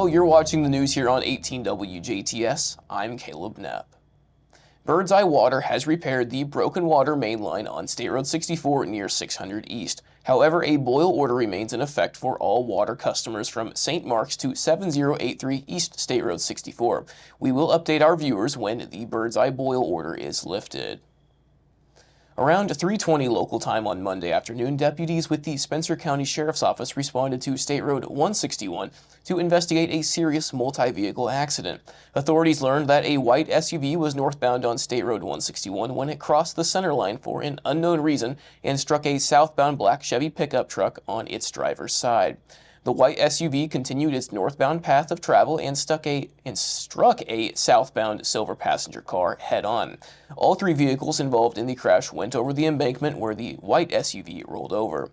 Hello, you're watching the news here on 18 WJTS. I'm Kaleb Knepp. Birds Eye Water has repaired the broken water main line on State Road 64 near 600 East. However, a boil order remains in effect for all water customers from St. Mark's to 7083 East State Road 64. We will update our viewers when the Birds Eye boil order is lifted. Around 3:20 local time on Monday afternoon, deputies with the Spencer County Sheriff's Office responded to State Road 161 to investigate a serious multi-vehicle accident. Authorities learned that a white SUV was northbound on State Road 161 when it crossed the center line for an unknown reason and struck a southbound black Chevy pickup truck on its driver's side. The white SUV continued its northbound path of travel and struck a southbound silver passenger car head-on. All three vehicles involved in the crash went over the embankment where the white SUV rolled over.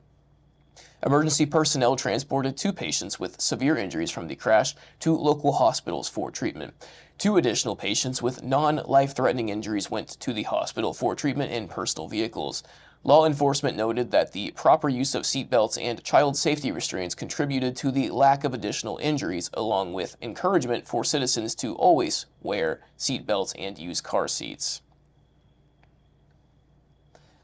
Emergency personnel transported two patients with severe injuries from the crash to local hospitals for treatment. Two additional patients with non-life-threatening injuries went to the hospital for treatment in personal vehicles. Law enforcement noted that the proper use of seatbelts and child safety restraints contributed to the lack of additional injuries, along with encouragement for citizens to always wear seatbelts and use car seats.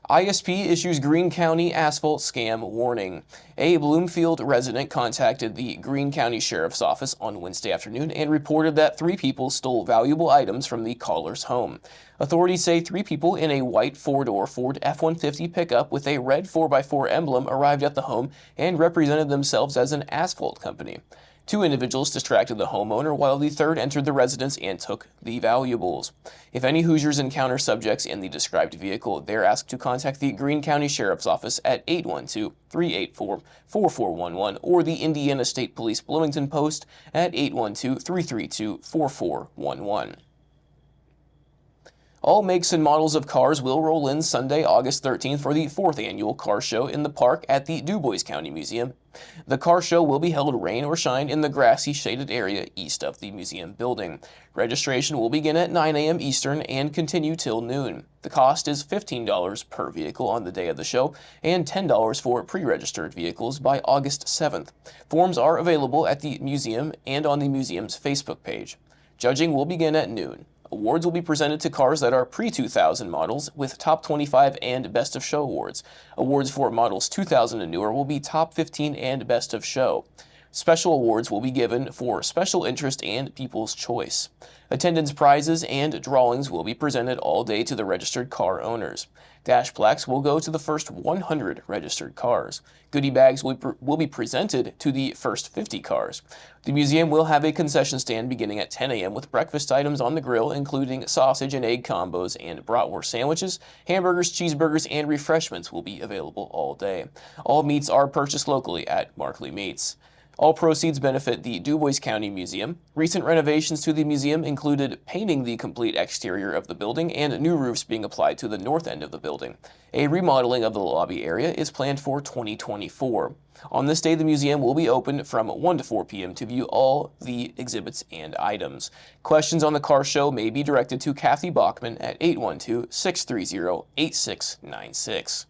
ISP issues Greene County asphalt scam warning. A Bloomfield resident contacted the Greene County Sheriff's Office on Wednesday afternoon and reported that three people stole valuable items from the caller's home. Authorities say three people in a white four-door Ford F-150 pickup with a red 4x4 emblem arrived at the home and represented themselves as an asphalt company. Two individuals distracted the homeowner while the third entered the residence and took the valuables. If any Hoosiers encounter subjects in the described vehicle, they're asked to contact the Greene County Sheriff's Office at 812-384-4411 or the Indiana State Police Bloomington Post at 812-332-4411. All makes and models of cars will roll in Sunday, August 13th for the 4th annual car show in the park at the DuBois County Museum. The car show will be held rain or shine in the grassy shaded area east of the museum building. Registration will begin at 9 a.m. Eastern and continue till noon. The cost is $15 per vehicle on the day of the show and $10 for pre-registered vehicles by August 7th. Forms are available at the museum and on the museum's Facebook page. Judging will begin at noon. Awards will be presented to cars that are pre-2000 models with Top 25 and Best of Show awards. Awards for models 2000 and newer will be Top 15 and Best of Show. Special awards will be given for special interest and people's choice. Attendance prizes and drawings will be presented all day to the registered car owners. Dash plaques will go to the first 100 registered cars. Goodie bags will be presented to the first 50 cars. The museum will have a concession stand beginning at 10 a.m. with breakfast items on the grill, including sausage and egg combos and bratwurst sandwiches. Hamburgers, cheeseburgers, and refreshments will be available all day. All meats are purchased locally at Markley Meats. All proceeds benefit the DuBois County Museum. Recent renovations to the museum included painting the complete exterior of the building and new roofs being applied to the north end of the building. A remodeling of the lobby area is planned for 2024. On this day, the museum will be open from 1 to 4 p.m. to view all the exhibits and items. Questions on the car show may be directed to Kathy Bachman at 812-630-8696.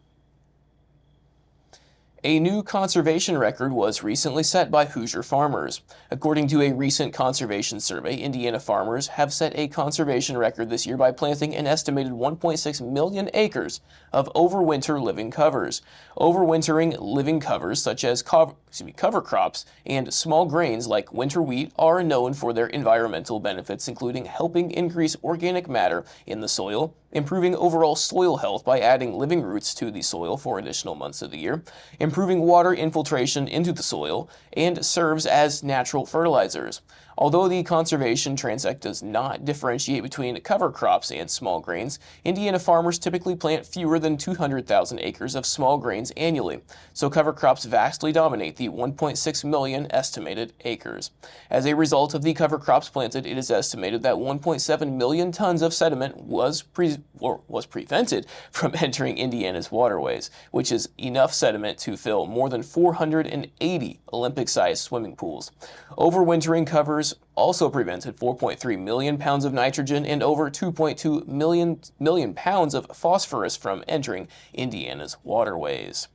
A new conservation record was recently set by Hoosier farmers. According to a recent conservation survey, Indiana farmers have set a conservation record this year by planting an estimated 1.6 million acres of overwinter living covers. Overwintering living covers such as cover crops and small grains like winter wheat are known for their environmental benefits, including helping increase organic matter in the soil, improving overall soil health by adding living roots to the soil for additional months of the year, improving water infiltration into the soil, and serves as natural fertilizers. Although the Conservation Transect does not differentiate between cover crops and small grains, Indiana farmers typically plant fewer than 200,000 acres of small grains annually, so cover crops vastly dominate the 1.6 million estimated acres. As a result of the cover crops planted, it is estimated that 1.7 million tons of sediment was prevented from entering Indiana's waterways, which is enough sediment to fill more than 480 Olympic-sized swimming pools. Overwintering covers also prevented 4.3 million pounds of nitrogen and over 2.2 million pounds of phosphorus from entering Indiana's waterways.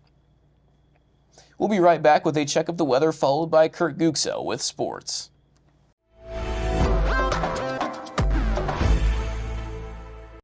We'll be right back with a check of the weather, followed by Kurt Guxel with sports.